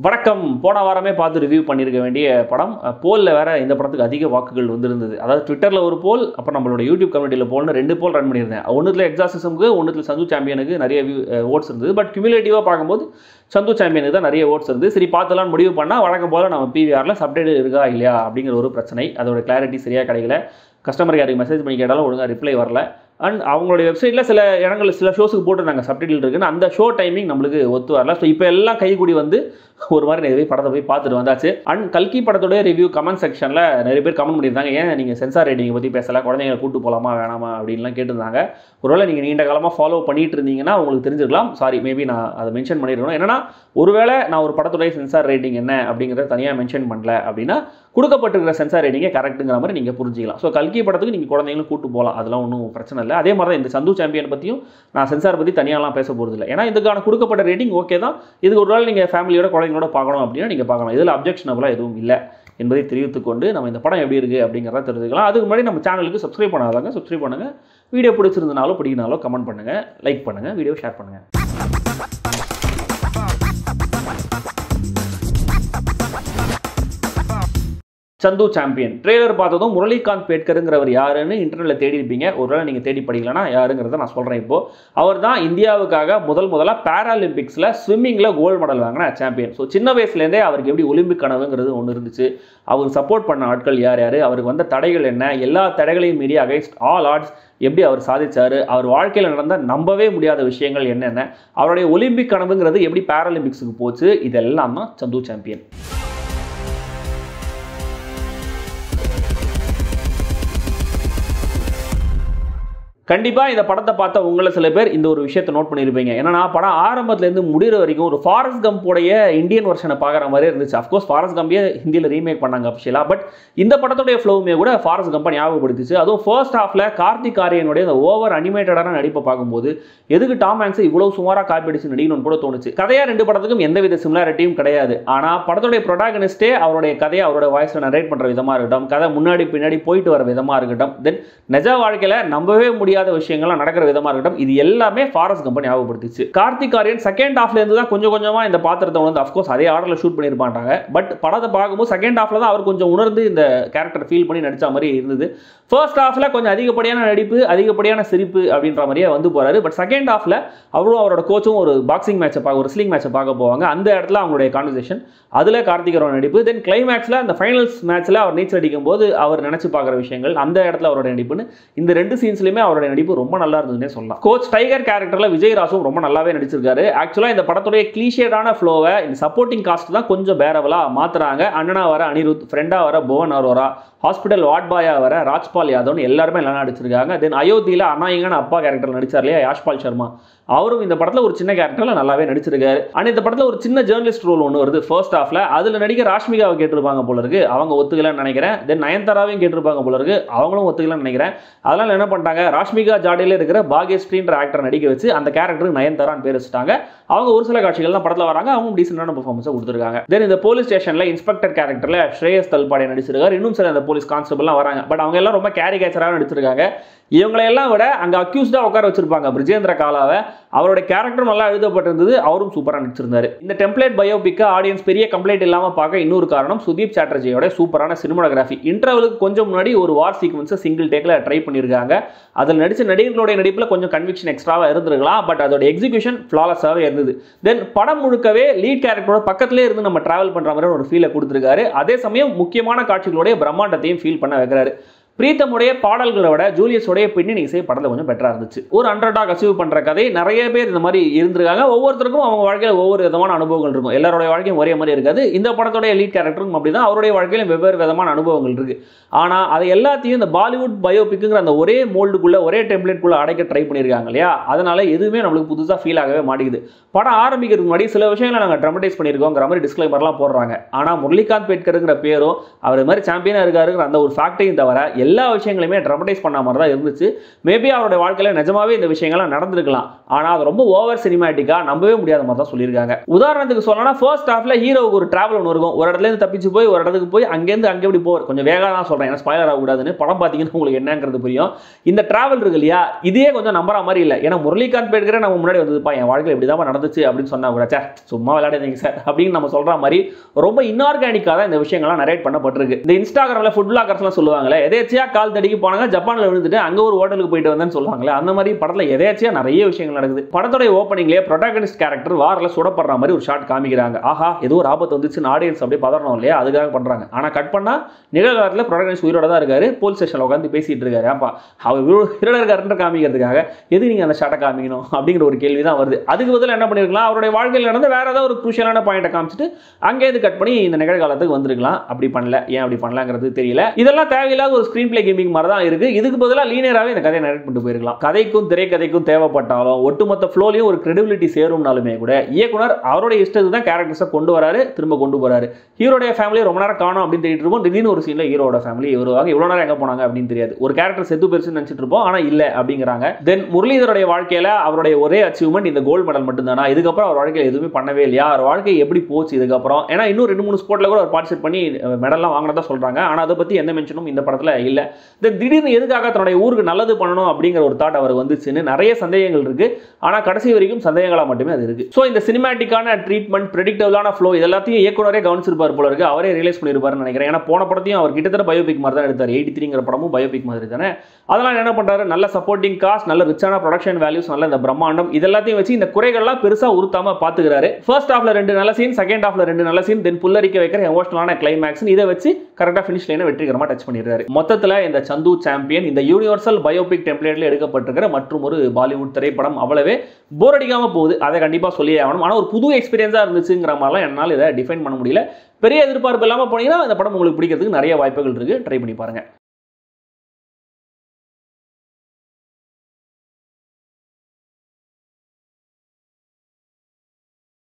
வணக்கம். போன வாரமே பார்த்து ரிவ்யூ பண்ணியிருக்க வேண்டிய படம் போலில் வேற இந்த படத்துக்கு அதிக வாக்குகள் வந்திருந்தது. அதாவது ட்விட்டரில் ஒரு போல், அப்புறம் நம்மளோட யூடியூப் கம்யூனிட்டியில் போல்னு 2 போல் ரன் பண்ணியிருந்தேன். ஒன்றுத்தில் எக்ஸாசிசமுக்கு, ஒன்றுத்தில் சந்து சாம்பியனுக்கு நிறைய ஓட்ஸ் இருந்தது. பட் கியூமுலேட்டிவாக பார்க்கும்போது சந்து சாம்பியனுக்கு தான் நிறைய ஓட்ஸ் இருந்தது. சரி பார்த்துலான்னு முடிவு பண்ணால் வழக்கம் போல் நம்ம பிவிஆரில் சப்டைட்டில் இருக்கா இல்லையா அப்படிங்கிற ஒரு பிரச்சனை. அதோட கிளாரிட்டி சரியாக கிடைக்கல. கஸ்டமர் கேருக்கு மெசேஜ் பண்ணி கேட்டாலும் ஒழுங்காக ரிப்ளை வரல. அண்ட் அவங்களுடைய வெப்சைட்டில் சில இடங்களில் சில ஷோஸுக்கு போட்டுருந்தாங்க சப்டைட்டில் இருக்குன்னு. அந்த ஷோ டைமிங் நம்மளுக்கு ஒத்து வரல. ஸோ இப்போ எல்லாம் கைக்கூடி வந்து ஒரு மாதிரி நிறைய படத்தை போய் பார்த்துட்டு வந்தாச்சு. அண்ட் கல்கி படத்தோடைய ரிவ்யூ கமெண்ட் செக்ஷனில் நிறைய பேர் கமெண்ட் பண்ணியிருந்தாங்க, ஏன் நீங்கள் சென்சார் ரேட்டிங்கை பற்றி பேசலாம், குழந்தைங்களை கூட்டு போகலாமா வேணாமா அப்படின்லாம் கேட்டிருந்தாங்க. ஒருவேளை நீங்கள் நீண்ட காலமாக ஃபாலோ பண்ணிட்டு இருந்தீங்கன்னா உங்களுக்கு தெரிஞ்சிருக்கலாம். சாரி, மேபி நான் அதை மென்ஷன் பண்ணியிருக்கணும். என்னன்னா, ஒருவேளை நான் ஒரு படத்துடைய சென்சார் ரேட்டிங் என்ன அப்படிங்கிறத தனியாக மென்ஷன் பண்ணல அப்படின்னா கொடுக்கப்பட்டிருக்கிற சென்சார் ரேட்டிங்கை கரெக்ட்டுங்கிற மாதிரி நீங்கள் புரிஞ்சிக்கலாம். ஸோ கல்கி படத்துக்கு நீங்கள் குழந்தைங்களும் கூட்டு போகலாம், அதெல்லாம் ஒன்றும் பிரச்சனை இல்லை. அதே மாதிரி தான் இந்த சந்து சாம்பியன் பற்றியும் நான் சென்சார் பற்றி தனியாலாம் பேச போகிறது இல்லை. ஏன்னா இதுக்கான கொடுக்கப்பட்ட ரேட்டிங் ஓகே தான். இதுக்கு ஒரு நாள் நீங்கள் ஃபேமிலியோட குழந்தைங்களோட பார்க்கணும் அப்படின்னா நீங்கள் பார்க்கலாம். இதில் அப்ஜெக்ஷனபுளாக எதுவும் இல்லை என்பதை தெரிவித்துக்கொண்டு நம்ம இந்த படம் எப்படி இருக்குது அப்படிங்கிறத தெரிஞ்சுக்கலாம். அதுக்கு முன்னாடி நம்ம சேனலுக்கு சப்ஸ்கிரைப் பண்ணாதாங்க சப்ஸ்கிரைப் பண்ணுங்கள். வீடியோ பிடிச்சிருந்தனாலும் பிடிக்கினாலும் கமெண்ட் பண்ணுங்கள், லைக் பண்ணுங்கள், வீடியோ ஷேர் பண்ணுங்கள். சந்து சாம்பியன் ட்ரெய்லர் பார்த்ததும் முரளிகாந்த் பேட்கருங்கிறவர் யாருன்னு இன்டர்நெட்டில் தேடி இருப்பீங்க. ஒருவேளை நீங்கள் தேடி படிக்கலன்னா யாருங்கிறத நான் சொல்கிறேன். இப்போது அவர் தான் இந்தியாவுக்காக முதலாக பேராலிம்பிக்ஸில் ஸ்விம்மிங்கில் கோல்டு மெடல் வாங்கின சாம்பியன். ஸோ சின்ன வயசுலேருந்தே அவருக்கு எப்படி ஒலிம்பிக் கனவுங்கிறது ஒன்று இருந்துச்சு. அவருக்கு சப்போர்ட் பண்ண ஆட்கள் யார் யார், அவருக்கு வந்த தடைகள் என்ன, எல்லா தடைகளையும் மீறி அகைன்ஸ்ட் ஆல் ஆட்ஸ் எப்படி அவர் சாதிச்சார், அவர் வாழ்க்கையில் நடந்த நம்பவே முடியாத விஷயங்கள் என்னென்ன, அவருடைய ஒலிம்பிக் கனவுங்கிறது எப்படி பேராலிம்பிக்ஸுக்கு போச்சு, இதெல்லாம் தான் சந்து சாம்பியன். கண்டிப்பாக இந்த படத்தை பார்த்த உங்களை சில பேர் இந்த ஒரு விஷயத்தை நோட் பண்ணியிருப்பீங்க. ஏன்னா படம் ஆரம்பத்துலேருந்து முடிகிற வரைக்கும் ஒரு ஃபாரஸ்ட் கம்போடைய இந்தியன் வெர்ஷனை பார்க்குற மாதிரி இருந்துச்சு. அஃப்கோர்ஸ் ஃபாரஸ்ட் கம்பையே ஹிந்தியில் ரீமேக் பண்ணாங்க அஃபிஷியலாக. பட் இந்த படத்துடைய ஃப்ளோவுமே கூட ஃபாரஸ்ட் கம்பை ஞாபகப்படுத்திச்சு. அதுவும் ஃபர்ஸ்ட் ஹாஃபில் கார்த்திக் ஆரியனுடைய அந்த ஓவர் அனிமேட்டடான நடிப்பை பார்க்கும்போது எதுக்கு டாம் ஹாங்க்ஸ் இவ்வளோ சுமாராக காப்பி அடிச்சு நடிக்கணும்னு கூட தோணுச்சு. கதையாக 2 படத்துக்கும் எந்தவித சிமிலாரிட்டியும் கிடையாது. ஆனால் படத்துடைய ப்ரொடாகனிஸ்டே அவருடைய கதையை அவரோட வாய்ஸில் நரேட் பண்ணுற விதமாக இருக்கட்டும், கதை முன்னாடி பின்னாடி போயிட்டு வர விதமாக இருக்கட்டும், தென் நிஜ வாழ்க்கையில் நம்பவே முடியாத விஷயங்கள்லாம் நடக்கிற விதமா இருக்கட்டும், இது எல்லாமே ஃபாரஸ்ட் கம்பெனி ஞாபகப்படுத்திச்சு. கார்த்திக் ஆரியன் செகண்ட் ஹாஃப்ல இருந்து தான் கொஞ்சம் கொஞ்சமா இந்த பாத்திரத்தை உணர்ந்து, அஃப்கோர்ஸ் அதே ஆர்டர்ல ஷூட் பண்ணியிருப்பாங்க. பட் படத்தை பார்க்கும்போது செகண்ட் ஹாஃப்ல தான் அவர் கொஞ்சம் உணர்ந்து இந்த கேரக்டர் ஃபீல் பண்ணி நடிச்ச மாதிரி இருந்தது. ஃபர்ஸ்ட் ஹாஃப்ல கொஞ்சம் அதிகப்படியான நடிப்பு, அதிகப்படியான சிரிப்பு அப்படின்ற மாதிரியே வந்து போறாரு. பட் செகண்ட் ஹாஃப்ல அவரும் அவரோட கோச்சும் ஒரு பாக்ஸிங் மேட்சை பார்க்க, ஒரு ரெஸ்லிங் மேட்சை பார்க்க போவாங்க. அந்த இடத்துல அவங்களுடைய கான்வர்சேஷன், அதுல கார்த்திகரோட நடிப்பு, தென் கிளைமேக்ஸ்ல அந்த ஃபைனல்ஸ் மேட்ச்ல அவர் நீச்சல் அடிக்கும் போது அவர் நினைச்சு பார்க்குற விஷயங்கள், அந்த இடத்துல அவரோட நடிப்புன்னு இந்த 2 சீன்ஸ்லயுமே அவரோட நடிப்பு ரொம்ப நல்லா இருந்ததுன்னே சொல்லலாம். கோச் டைகர் கேரக்டர்ல விஜய் ராசும் ரொம்ப நல்லாவே நடிச்சிருக்காரு. ஆக்சுவலா இந்த படத்துடைய கிளீஷேடான ஃப்ளோவை இந்த சப்போர்ட்டிங் காஸ்ட் தான் கொஞ்சம் பேரவலா மாத்துறாங்க. அண்ணனா வர அனிருத், ஃப்ரெண்டா வர புவன் அரோரா, ஹாஸ்பிட்டல் வார்ட் பாயா வர ராஜ்பால் யாதவ் எல்லாருமே நல்லா நடிச்சிருக்காங்க. தென் அயோத்தியில அநாயகன அப்பா கேரக்டர் நடிச்சார் இல்லையா யாஷ்பால் சர்மா, அவரும் இந்த படத்தில் ஒரு சின்ன கேரக்டர்ல நல்லாவே நடிச்சிருக்காரு. ஆனால் இந்த படத்தில் ஒரு சின்ன ஜேர்னலிஸ்ட் ரோல் ஒன்று வருது ஃபர்ஸ்ட் ஹாஃப்ல. அதில் நடிக்க ராஷ்மிகாவை கேட்டிருப்பாங்க போல இருக்கு, அவங்க ஒத்துக்கலன்னு நினைக்கிறேன். தென் நயன்தாராவையும் கேட்டிருப்பாங்க போல இருக்கு, அவங்களும் ஒத்துக்கலன்னு நினைக்கிறேன். அதனால என்ன பண்ணிட்டாங்க, ராஷ்மிகா ஜாடியில் இருக்கிற பாக்யஸ்ரீன்ற ஆக்டர் நடிக்க வச்சு அந்த கேரக்டருக்கு நயன்தாரான்னு பேர் வச்சுட்டாங்க. அவங்க ஒரு சில காட்சிகள் தான் படத்தில் வராங்க, அவங்க டீசென்டான பெர்ஃபார்மன்ஸை கொடுத்துருக்காங்க. தென் இந்த போலீஸ் ஸ்டேஷனில் இன்ஸ்பெக்டர் கேரக்டர்ல ஸ்ரேயஸ் தல்பாடே நடிச்சிருக்காரு. இன்னும் சில அந்த போலீஸ் கான்ஸ்டபிள்லாம் வராங்க. பட் அவங்க எல்லாம் ரொம்ப கேரிகேச்சராக நடிச்சிருக்காங்க. இவங்களையெல்லாம் விட அங்கே அக்யூஸ்டா உட்கார வச்சிருப்பாங்க பிரிஜேந்திர காலாவை. அவரோட கேரக்டர் நல்லா எழுதப்பட்டிருந்தது, அவரும் சூப்பராக நடிச்சிருந்தாரு. இந்த டெம்ப்ளேட் பயோபிக்க ஆடியன்ஸ் பெரிய கம்ப்ளைண்ட் இல்லாமல் பார்க்க இன்னொரு காரணம் சுதீப் சாட்டர்ஜியோட சூப்பரான சினிமாட்டோகிராஃபி. இன்டர்வலுக்கு கொஞ்சம் முன்னாடி ஒரு வார் சீக்வன்ஸை சிங்கிள் டேக்ல ட்ரை பண்ணியிருக்காங்க. அதில் நடிச்ச நடிகர்களுடைய நடிப்பில் கொஞ்சம் கன்விக்ஷன் எக்ஸ்ட்ராவாக இருந்திருக்கலாம். பட் அதோட எக்ஸிகியூஷன் ஃப்ளாலஸாகவே இருந்தது. தென் படம் முழுக்கவே லீட் கேரக்டரோட பக்கத்திலே இருந்து நம்ம டிராவல் பண்ணுற மாதிரி ஒரு ஃபீலை கொடுத்துருக்காரு. அதே சமயம் முக்கியமான காட்சிகளுடைய பிரம்மாண்டத்தையும் ஃபீல் பண்ண வைக்கிறாரு. பிரீத்தமுடைய பாடல்களை விட ஜூலியஸோடைய பின்னணி இசை படத்தில் கொஞ்சம் பெட்டராக இருந்துச்சு. ஒரு அண்டர்டாக் அச்சீவ் பண்ணுற கதை, நிறைய பேர் இந்த மாதிரி இருந்திருக்காங்க. ஒவ்வொருத்தருக்கும் அவங்க வாழ்க்கையில் ஒவ்வொரு விதமான அனுபவங்கள் இருக்கும். எல்லாருடைய வாழ்க்கையும் ஒரே மாதிரி இருக்காது. இந்த படத்துடைய லீட் கேரக்டருக்கும் அப்படி தான், அவருடைய வாழ்க்கையிலும் வெவ்வேறு விதமான அனுபவங்கள் இருக்கு. ஆனால் அதை எல்லாத்தையும் இந்த பாலிவுட் பயோபிக்குங்கிற அந்த ஒரே மோல்டுக்குள்ள, ஒரே டெம்ப்ளேட்குள்ள அடைக்க ட்ரை பண்ணியிருக்காங்க இல்லையா, அதனால எதுவுமே நம்மளுக்கு புதுசாக ஃபீல் ஆகவே மாட்டேங்குது. படம் ஆரம்பிக்கிறதுக்கு முன்னாடி சில விஷயங்களை நாங்கள் ட்ரமடைஸ் பண்ணியிருக்கோங்கிற மாதிரி டிஸ்க்ளைமர்லாம் போடுறாங்க. ஆனால் முரளிகாந்த் பேட்கருங்கிற பேரும் அவர் மாதிரி சாம்பியனாக இருக்காருங்கிற அந்த ஒரு ஃபேக்டையும் தவிர எல்லா விஷயங்களையுமே ட்ரமடைஸ் பண்ண மாதிரி தான் இருந்துச்சு. மேபி அவருடைய வாழ்க்கையில் நிஜமாவே இந்த விஷயங்கள்லாம் நடந்திருக்கலாம், ஆனால் அது ரொம்ப ஓவர் சினிமேட்டிக்காக நம்பவே முடியாத மாதிரி தான் சொல்லியிருக்காங்க. உதாரணத்துக்கு சொல்லணும்னா ஃபர்ஸ்ட் ஹாஃப்ல ஹீரோவுக்கு ஒரு டிராவல் ஒன்று இருக்கும். ஒரு இடத்துல இருந்து தப்பிச்சு போய் ஒரு இடத்துக்கு போய் அங்கேருந்து அங்கே எப்படி போவார். கொஞ்சம் வேகமாக தான் சொல்கிறேன், ஏன்னா ஸ்பாயிலர் ஆகக்கூடாதுன்னு. படம் பார்த்தீங்கன்னா உங்களுக்கு என்னங்கிறது புரியும். இந்த டிராவல் இருக்கு இல்லையா, இதே கொஞ்சம் நம்புற மாதிரி இல்லை. ஏன்னா முரளிகாந்த் பேட்கரே நம்ம முன்னாடி வந்ததுப்பா, என் வாழ்க்கையில் இப்படி தான் நடந்துச்சு அப்படின்னு சொன்னா கூட சும்மா விளையாடுறீங்க சார் அப்படின்னு நம்ம சொல்ற மாதிரி ரொம்ப இன்ஆர்கானிக்காக தான் இந்த விஷயங்கள்லாம் நரேட் பண்ணப்பட்டிருக்கு. இந்த இன்ஸ்டாகிராமில் ஃபுட் பிளாகர்ஸ்லாம் சொல்லுவாங்களே, எதேச்சியா கால் தடிக்கு போனாங்க, ஜப்பானில் விழுந்துட்டு அங்கே ஒரு ஹோட்டலுக்கு போயிட்டு வந்தேன்னு சொல்லுவாங்களே, அந்த மாதிரி படத்தில் எதேச்சியா நிறைய விஷயங்கள் நடக்குது. படத்தோட ஓப்பனிங்லேயே ப்ரொட்டாகனிஸ்ட் கேரக்டர் வாரில் சுடப்படுற மாதிரி ஒரு ஷாட் காமிக்கிறாங்க. ஆஹா, ஏதோ ஒரு ஆபத்து வந்துச்சுன்னு ஆடியன்ஸ் அப்படியே பதறணும் இல்லையா, அதுக்காக பண்றாங்க. ஆனால் கட் பண்ணா நிகழ்காலத்தில் ப்ரொட்டாகனிஸ்ட் உயிரோட தான் இருக்காரு, போலீஸ் ஸ்டேஷனில் உட்காந்து பேசிட்டு இருக்காரு. அப்பா அவர் உயிரோட இருக்காருன்னு காமிக்கிறதுக்காக எது நீங்க அந்த ஷாட்டை காமிக்கணும் அப்படிங்கிற ஒரு கேள்வி தான் வருது. அதுக்கு பதிலாக என்ன பண்ணிருக்கலாம், அவருடைய வாழ்க்கையில் நடந்த வேற ஏதாவது ஒரு குரூஷியலான பாயிண்ட்டை காமிச்சிட்டு அங்கேருந்து கட் பண்ணி இந்த நிகழ்காலத்துக்கு வந்திருக்கலாம். அப்படி பண்ணல, ஏன் அப்படி பண்ணலாங்கிறது தெரியல. இதெல்லாம் தேவையில்லாத ஒரு ஸ்கிரீன் பிளே கேமிங் மாதிரி தான் இருக்கு. இதுக்கு பதிலாக லீனியராகவே இந்த கதையை நரேட் பண்ணிட்டு போயிருக்கலாம். கதைக்கும் திரைக்கதைக்கும் தேவைப்பட்டாலும் ஒட்டுமொத்த ஃப்ளோலையும் ஒரு கிரெடிபிலிட்டி சேரும்னாலுமே கூட இயக்குனர் அவருடைய இஷ்டத்துக்கு தான் கேரக்டர்ஸை கொண்டு வராரு, திரும்ப கொண்டு போறாரு. ஹீரோடைய ஃபேமிலி ரொம்ப நேரம் காணும் அப்படின்னு தேடிட்டு இருப்போம். திடீர்னு ஒரு சீன்ல ஹீரோட ஃபேமிலி வருவாங்க, இவ்வளவு நேரம் எங்க போனாங்க அப்படின்னு தெரியாது. ஒரு கேரக்டர் செத்து பெருசுன்னு நினைச்சிட்டு இருப்போம், ஆனா இல்ல அப்படிங்கிறாங்க. தென் முரளிதருடைய வாழ்க்கையில அவருடைய ஒரே அச்சீவ்மெண்ட் இந்த கோல்டு மெடல் மட்டும் தானா, இதுக்கப்புறம் அவர் வாழ்க்கையில் எதுவுமே பண்ணவே இல்லையா, அவர் வாழ்க்கை எப்படி போச்சு இதுக்கப்புறம், ஏன்னா இன்னும் 2-3 ஸ்போர்ட்ல கூட அவர் பார்ட்டிசிபேட் பண்ணி மெடல்லாம் வாங்கினதா சொல்றாங்க. ஆனா அதை பத்தி எந்த மென்ஷனும் இந்த படத்துல இல்ல. தென் திடீர்னு எதுக்காக தன்னுடைய ஊருக்கு நல்லது பண்ணணும் அப்படிங்கிற ஒரு தாட் அவர் வந்துச்சுன்னு நிறைய சந்தேகங்கள் இருக்கு. ஆனா கடைசி வரைக்கும் சந்தேகங்களா மட்டுமே அது இருக்கு. சோ இந்த சினிமேட்டிக்கான ட்ரீட்மெண்ட், பிரெடிக்டபிளான ஃப்ளோ இதெல்லாத்தையும் இயக்குனரே கவனிச்சிருப்பார் போல இருக்கு. அவரே ரியலைஸ் பண்ணிருப்பாருன்னு நினைக்கிறேன். ஏன்னா போன படத்தையும் அவர் கிட்டத்தட்ட பயோபிக் மாதிரி தான் எடுத்தார். 83ங்கிற படமும் பயோபிக் மாதிரி தானே. அதெல்லாம் என்ன பண்றாரு, நல்ல சப்போர்ட்டிங் காஸ்ட், நல்ல ரிச்சான ப்ரொடக்ஷன் வேல்யூஸ், நல்ல இந்த பிரம்மாண்டம் இதெல்லாத்தையும் வச்சு இந்த குறைகள்லாம் பெருசா உருத்தாம பாத்துக்கிறாரு. ஃபர்ஸ்ட் ஹாஃப்ல 2 நல்ல சீன், செகண்ட் ஹாஃப்ல 2 நல்ல சீன், தென் புல்லரிக்க வைக்கிற எமோஷனலான கிளைமேக்ஸ், இதை வச்சு கரெக்டா ஃபினிஷ் லைனை வெற்றிகரமா டச் பண்ணிடுறாரு. மொத்தத்துல இந்த சந்து சாம்பியன் இந்த யூனிவர்சல் பயோபிக் டெம்ப்ளேட்ல எடுக்கப்பட்டிருக்கிற மற்றும் ஒரு பாலிவுட் திரைப்படம் அவ்வளவே போர் அடிக்காம போகுது. அதை கண்டிப்பா சொல்லியே ஆகணும். ஆனா ஒரு புது எக்ஸ்பீரியன்ஸா இருந்துச்சுங்கிற மாதிரிலாம் என்னால் இதை டிஃபைன் பண்ண முடியல. பெரிய எதிர்பார்ப்பு இல்லாம போனீங்கன்னா இந்த படம் உங்களுக்கு பிடிக்கிறதுக்கு நிறைய வாய்ப்புகள் இருக்கு. ட்ரை பண்ணி பாருங்க.